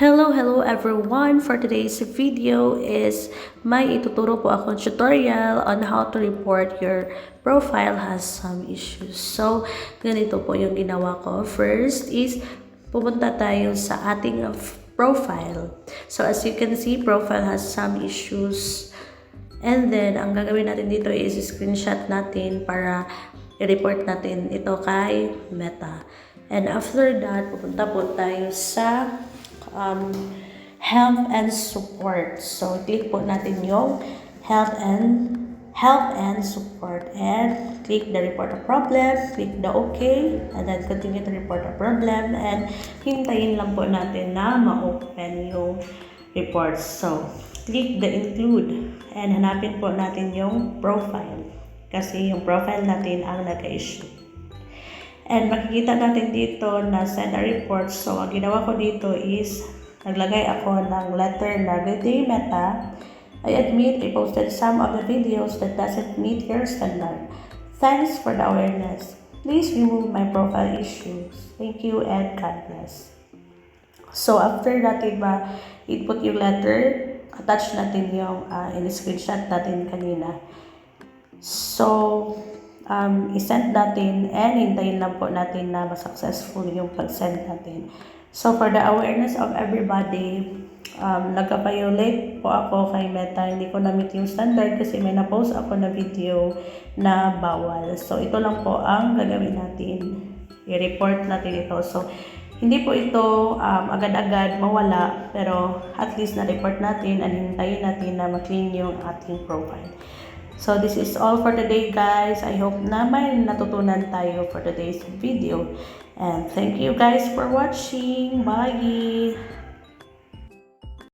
Hello everyone! For today's video is may ituturo po akong tutorial on how to report your profile has some issues. So, ganito po yung ginawa ko. First is, pupunta tayo sa ating profile. So, as you can see, profile has some issues. And then, ang gagawin natin dito is screenshot natin para i-report natin ito kay Meta. And after that, pupunta po tayo sa help and support. So, click po natin yung help and support and click the report a problem, click the OK, and then continue to report a problem and hintayin lang po natin na ma-open yung report. So, click the include and hanapin po natin yung profile kasi yung profile natin ang nag-issue. And makikita natin dito na send a report. So, ang ginawa ko dito is naglagay ako ng letter na good day Meta. I admit I posted some of the videos that doesn't meet your standard. Thanks for the awareness. Please remove my profile issues. Thank you and God bless. So, after natin i-put yung letter, attach natin yung in-screenshot natin kanina. So, i-send natin and hintayin lang po natin na ma-successful yung pag-send natin. So, for the awareness of everybody, nagka-violate po ako kay Meta. Hindi ko na-meet yung standard kasi may na-post ako na video na bawal. So, ito lang po ang gagawin natin. I-report natin ito. So, hindi po ito agad-agad mawala, pero at least na-report natin and hintayin natin na ma-clean yung ating profile. So, this is all for today, guys. I hope na may natutunan tayo for today's video. And thank you guys for watching. Bye!